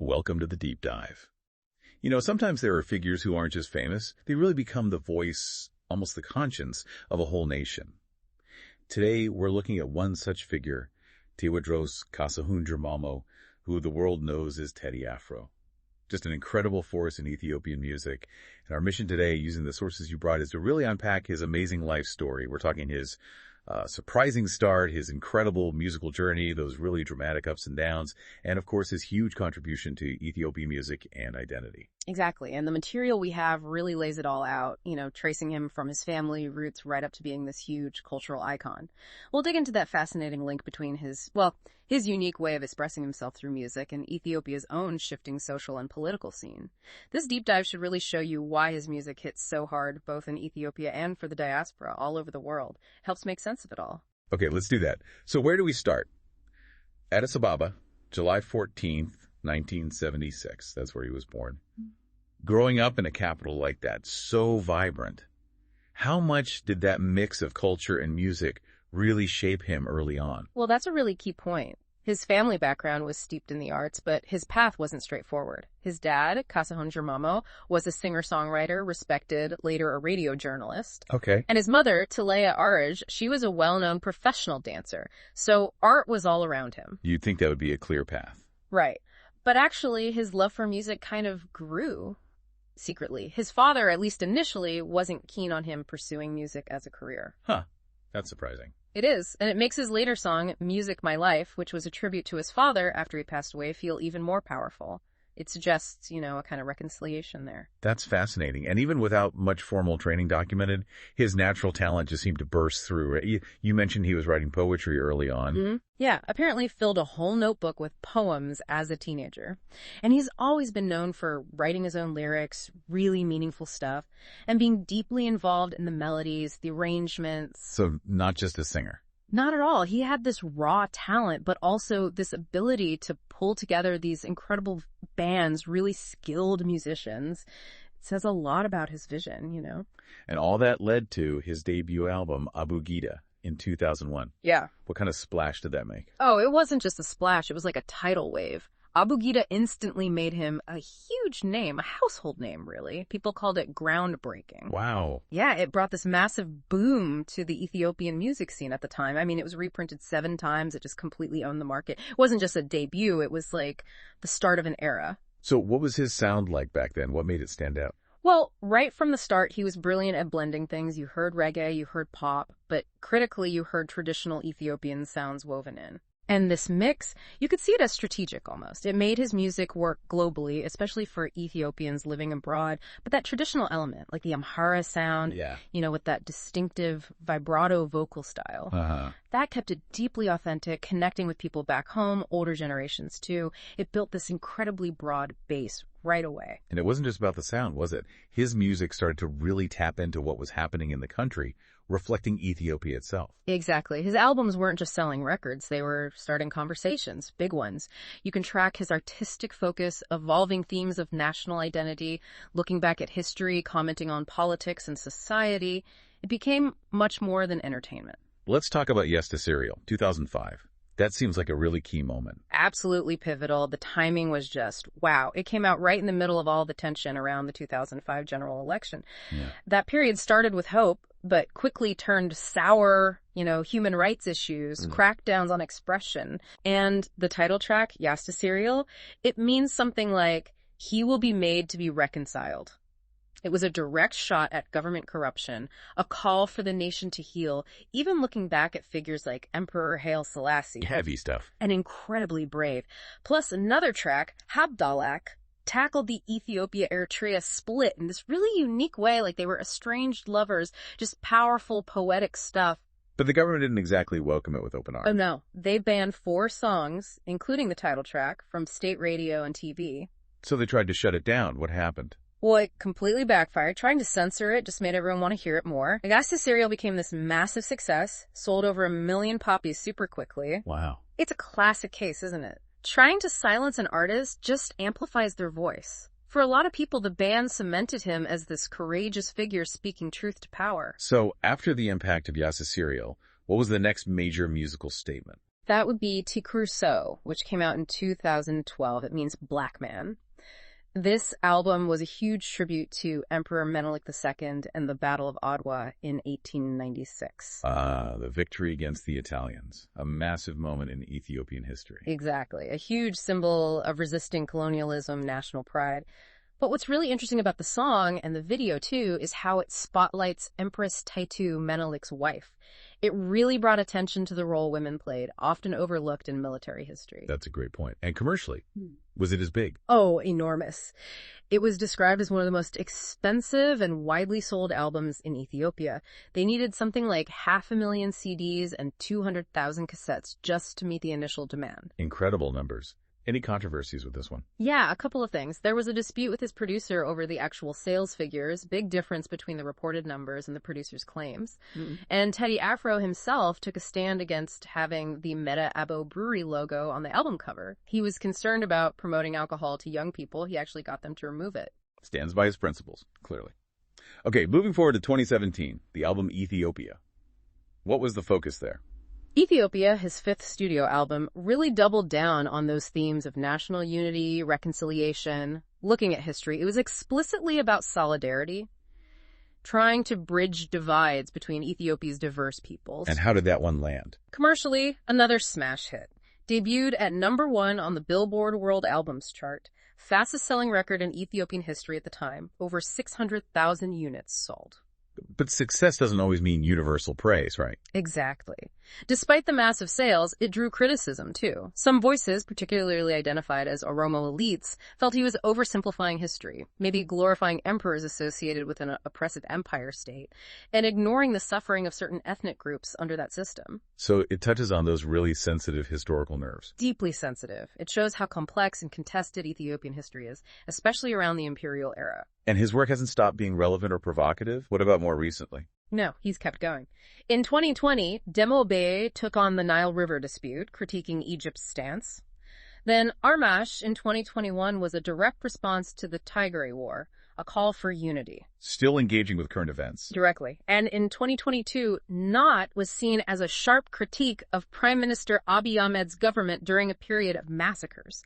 Welcome to the deep dive. Sometimes there are figures who aren't just famous, they really become the voice, almost the conscience, of a whole nation. Today, we're looking at one such figure, Tewodros Kasahundramomo, who the world knows as Teddy Afro. Just an incredible force in Ethiopian music. And our mission today, using the sources you brought, is to really unpack his amazing life story. We're talking his surprising start, his incredible musical journey, those really dramatic ups and downs, and of course his huge contribution to Ethiopian music and identity. Exactly. And the material we have really lays it all out, tracing him from his family roots right up to being this huge cultural icon. We'll dig into that fascinating link between his unique way of expressing himself through music and Ethiopia's own shifting social and political scene. This deep dive should really show you why his music hits so hard, both in Ethiopia and for the diaspora all over the world. Helps make sense of it all. Okay, let's do that. So where do we start? Addis Ababa, July 14th, 1976. That's where he was born. Growing up in a capital like that, so vibrant, how much did that mix of culture and music really shape him early on? Well, that's a really key point. His family background was steeped in the arts, but his path wasn't straightforward. His dad, Kasahundramomo, was a singer-songwriter, respected, later a radio journalist. Okay. And his mother, Talea Araj, she was a well-known professional dancer. So art was all around him. You'd think that would be a clear path. Right. But actually, his love for music kind of grew secretly. His father, at least initially, wasn't keen on him pursuing music as a career. Huh. That's surprising. It is, and it makes his later song, Music My Life, which was a tribute to his father after he passed away, feel even more powerful. It suggests, a kind of reconciliation there. That's fascinating. And even without much formal training documented, his natural talent just seemed to burst through. You mentioned he was writing poetry early on. Mm-hmm. Yeah, apparently filled a whole notebook with poems as a teenager. And he's always been known for writing his own lyrics, really meaningful stuff, and being deeply involved in the melodies, the arrangements. So not just a singer. Not at all. He had this raw talent, but also this ability to pull together these incredible bands, really skilled musicians. It says a lot about his vision, And all that led to his debut album, Abu Gida, in 2001. Yeah. What kind of splash did that make? Oh, it wasn't just a splash. It was like a tidal wave. Abu Gida instantly made him a huge name, a household name, really. People called it groundbreaking. Wow. Yeah, it brought this massive boom to the Ethiopian music scene at the time. I mean, it was reprinted 7 times. It just completely owned the market. It wasn't just a debut. It was like the start of an era. So what was his sound like back then? What made it stand out? Well, right from the start, he was brilliant at blending things. You heard reggae, you heard pop, but critically, you heard traditional Ethiopian sounds woven in. And this mix, you could see it as strategic almost. It made his music work globally, especially for Ethiopians living abroad. But that traditional element, like the Amhara sound, with that distinctive vibrato vocal style, that kept it deeply authentic, connecting with people back home, older generations too. It built this incredibly broad base right away. And it wasn't just about the sound, was it? His music started to really tap into what was happening in the country, reflecting Ethiopia itself. Exactly. His albums weren't just selling records. They were starting conversations, big ones. You can track his artistic focus, evolving themes of national identity, looking back at history, commenting on politics and society. It became much more than entertainment. Let's talk about Yasteseryal, 2005. That seems like a really key moment. Absolutely pivotal. The timing was just, wow. It came out right in the middle of all the tension around the 2005 general election. Yeah. That period started with hope, but quickly turned sour, human rights issues, crackdowns on expression. And the title track, Yasteseryal, it means something like, he will be made to be reconciled. It was a direct shot at government corruption, a call for the nation to heal, even looking back at figures like Emperor Haile Selassie. Heavy stuff. And incredibly brave. Plus another track, Habesha, tackled the Ethiopia-Eritrea split in this really unique way, like they were estranged lovers, just powerful, poetic stuff. But the government didn't exactly welcome it with open arms. Oh no, they banned 4 songs, including the title track, from state radio and TV. So they tried to shut it down. What happened? Well, it completely backfired. Trying to censor it just made everyone want to hear it more. Yasteseryal became this massive success, sold over 1 million copies super quickly. Wow. It's a classic case, isn't it? Trying to silence an artist just amplifies their voice. For a lot of people, the band cemented him as this courageous figure speaking truth to power. So after the impact of Yasteseryal, what was the next major musical statement? That would be Tikur, which came out in 2012. It means black man. This album was a huge tribute to Emperor Menelik II and the Battle of Adwa in 1896. The victory against the Italians. A massive moment in Ethiopian history. Exactly. A huge symbol of resisting colonialism, national pride. But what's really interesting about the song and the video, too, is how it spotlights Empress Taitu Menelik's wife. It really brought attention to the role women played, often overlooked in military history. That's a great point. And commercially, was it as big? Oh, enormous. It was described as one of the most expensive and widely sold albums in Ethiopia. They needed something like 500,000 CDs and 200,000 cassettes just to meet the initial demand. Incredible numbers. Any controversies with this one? Yeah, a couple of things. There was a dispute with his producer over the actual sales figures, big difference between the reported numbers and the producer's claims. And Teddy Afro himself took a stand against having the Meta Abo Brewery logo on the album cover. He was concerned about promoting alcohol to young people. He actually got them to remove it. Stands by his principles, clearly. Okay, moving forward to 2017, the album Ethiopia. What was the focus there? Ethiopia, his fifth studio album, really doubled down on those themes of national unity, reconciliation, looking at history. It was explicitly about solidarity, trying to bridge divides between Ethiopia's diverse peoples. And how did that one land? Commercially, another smash hit. Debuted at #1 on the Billboard World Albums chart, fastest selling record in Ethiopian history at the time, over 600,000 units sold. But success doesn't always mean universal praise, right? Exactly. Despite the massive sales, it drew criticism, too. Some voices, particularly identified as Oromo elites, felt he was oversimplifying history, maybe glorifying emperors associated with an oppressive empire state, and ignoring the suffering of certain ethnic groups under that system. So it touches on those really sensitive historical nerves. Deeply sensitive. It shows how complex and contested Ethiopian history is, especially around the imperial era. And his work hasn't stopped being relevant or provocative? What about more recently? No, he's kept going. In 2020, Demo Bey took on the Nile River dispute, critiquing Egypt's stance. Then Armash in 2021 was a direct response to the Tigray War, a call for unity. Still engaging with current events. Directly. And in 2022, Not was seen as a sharp critique of Prime Minister Abiy Ahmed's government during a period of massacres.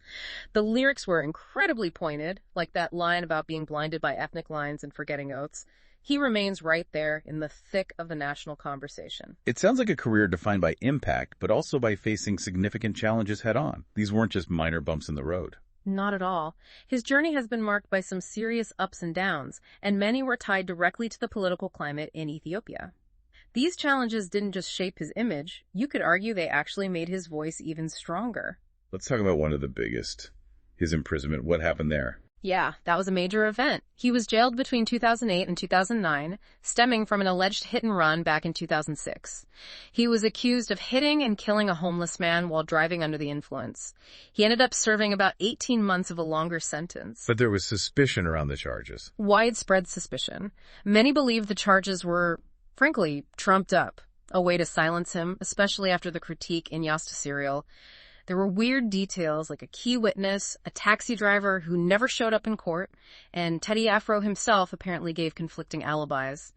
The lyrics were incredibly pointed, like that line about being blinded by ethnic lines and forgetting oaths. He remains right there in the thick of the national conversation. It sounds like a career defined by impact, but also by facing significant challenges head-on. These weren't just minor bumps in the road. Not at all. His journey has been marked by some serious ups and downs, and many were tied directly to the political climate in Ethiopia. These challenges didn't just shape his image. You could argue they actually made his voice even stronger. Let's talk about one of the biggest. His imprisonment. What happened there? Yeah, that was a major event. He was jailed between 2008 and 2009, stemming from an alleged hit and run back in 2006. He was accused of hitting and killing a homeless man while driving under the influence. He ended up serving about 18 months of a longer sentence. But there was suspicion around the charges. Widespread suspicion. Many believe the charges were, frankly, trumped up, a way to silence him, especially after the critique in Yasteseryal. There were weird details like a key witness, a taxi driver who never showed up in court, and Teddy Afro himself apparently gave conflicting alibis.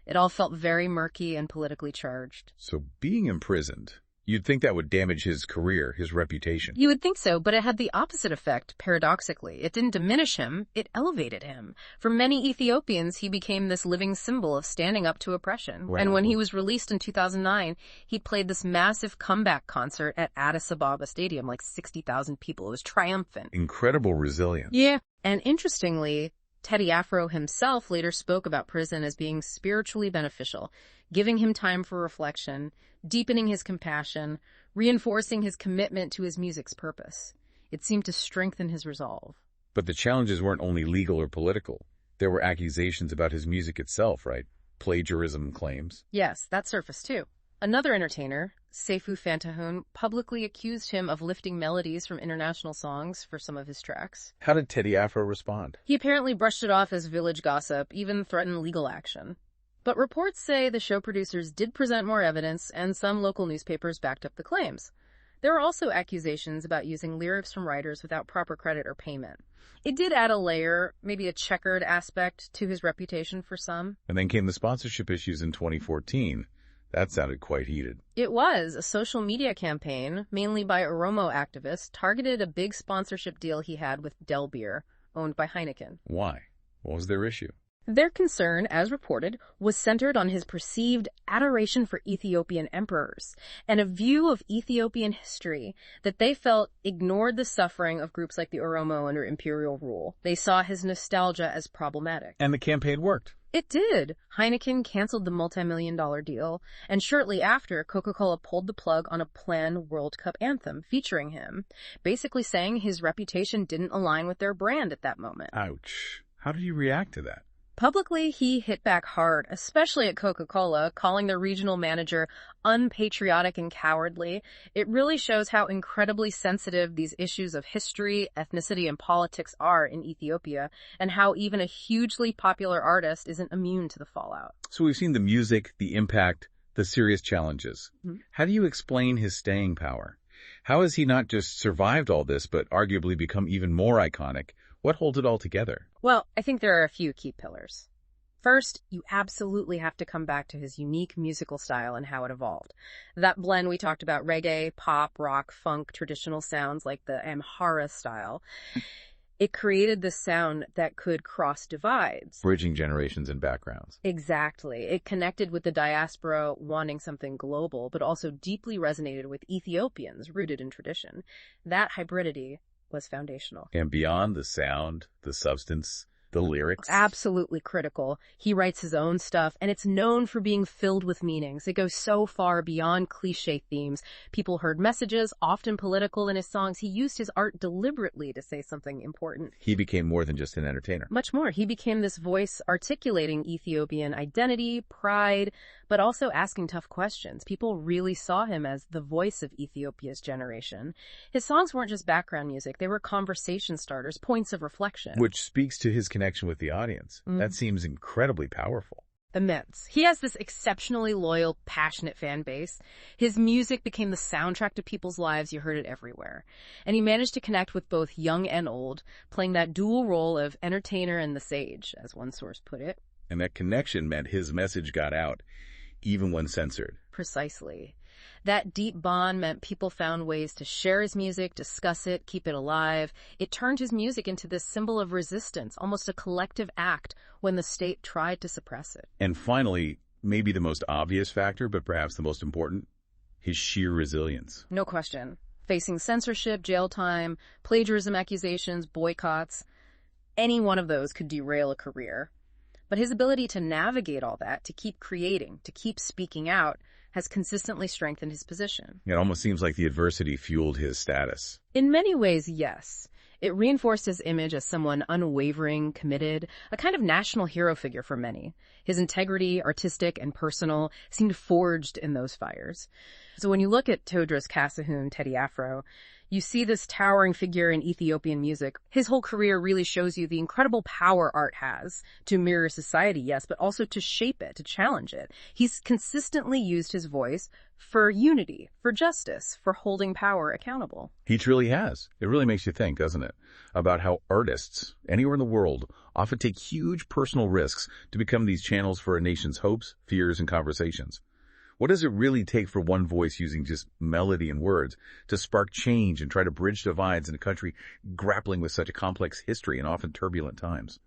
It all felt very murky and politically charged. So being imprisoned, you'd think that would damage his career, his reputation. You would think so, but it had the opposite effect, paradoxically. It didn't diminish him, it elevated him. For many Ethiopians, he became this living symbol of standing up to oppression. Wow. And when he was released in 2009, he played this massive comeback concert at Addis Ababa Stadium, like 60,000 people. It was triumphant. Incredible resilience. Yeah. And interestingly, Teddy Afro himself later spoke about prison as being spiritually beneficial, giving him time for reflection, deepening his compassion, reinforcing his commitment to his music's purpose. It seemed to strengthen his resolve. But the challenges weren't only legal or political. There were accusations about his music itself, right? Plagiarism claims. Yes, that surfaced too. Another entertainer, Seifu Fantahun, publicly accused him of lifting melodies from international songs for some of his tracks. How did Teddy Afro respond? He apparently brushed it off as village gossip, even threatened legal action. But reports say the show producers did present more evidence, and some local newspapers backed up the claims. There were also accusations about using lyrics from writers without proper credit or payment. It did add a layer, maybe a checkered aspect, to his reputation for some. And then came the sponsorship issues in 2014. That sounded quite heated. It was a social media campaign, mainly by Oromo activists, targeted a big sponsorship deal he had with Del Beer, owned by Heineken. Why? What was their issue? Their concern, as reported, was centered on his perceived adoration for Ethiopian emperors and a view of Ethiopian history that they felt ignored the suffering of groups like the Oromo under imperial rule. They saw his nostalgia as problematic. And the campaign worked. It did. Heineken canceled the multi-million-dollar deal, and shortly after, Coca-Cola pulled the plug on a planned World Cup anthem featuring him, basically saying his reputation didn't align with their brand at that moment. Ouch. How did you react to that? Publicly, he hit back hard, especially at Coca-Cola, calling their regional manager unpatriotic and cowardly. It really shows how incredibly sensitive these issues of history, ethnicity, and politics are in Ethiopia, and how even a hugely popular artist isn't immune to the fallout. So we've seen the music, the impact, the serious challenges. How do you explain his staying power? How has he not just survived all this, but arguably become even more iconic? What holds it all together? Well, I think there are a few key pillars. First, you absolutely have to come back to his unique musical style and how it evolved. That blend we talked about, reggae, pop, rock, funk, traditional sounds like the Amhara style, it created this sound that could cross divides. Bridging generations and backgrounds. Exactly. It connected with the diaspora wanting something global, but also deeply resonated with Ethiopians rooted in tradition. That hybridity was foundational. And beyond the sound, the substance, the lyrics. Absolutely critical. He writes his own stuff, and it's known for being filled with meanings. It goes so far beyond cliche themes. People heard messages, often political, in his songs. He used his art deliberately to say something important. He became more than just an entertainer. Much more. He became this voice articulating Ethiopian identity, pride, but also asking tough questions. People really saw him as the voice of Ethiopia's generation. His songs weren't just background music. They were conversation starters, points of reflection. Which speaks to his connection with the audience. That seems incredibly powerful. Immense. He has this exceptionally loyal, passionate fan base. His music became the soundtrack to people's lives. You heard it everywhere. And he managed to connect with both young and old, playing that dual role of entertainer and the sage, as one source put it. And that connection meant his message got out, even when censored. Precisely. That deep bond meant people found ways to share his music, discuss it, keep it alive. It turned his music into this symbol of resistance, almost a collective act when the state tried to suppress it. And finally, maybe the most obvious factor, but perhaps the most important, his sheer resilience. No question. Facing censorship, jail time, plagiarism accusations, boycotts, any one of those could derail a career. But his ability to navigate all that, to keep creating, to keep speaking out, has consistently strengthened his position. It almost seems like the adversity fueled his status. In many ways, yes. It reinforced his image as someone unwavering, committed, a kind of national hero figure for many. His integrity, artistic and personal, seemed forged in those fires. So when you look at Todra's Kasahun, Teddy Afro, you see this towering figure in Ethiopian music. His whole career really shows you the incredible power art has to mirror society, yes, but also to shape it, to challenge it. He's consistently used his voice for unity, for justice, for holding power accountable. He truly has. It really makes you think, doesn't it, about how artists anywhere in the world often take huge personal risks to become these channels for a nation's hopes, fears, and conversations. What does it really take for one voice using just melody and words to spark change and try to bridge divides in a country grappling with such a complex history and often turbulent times?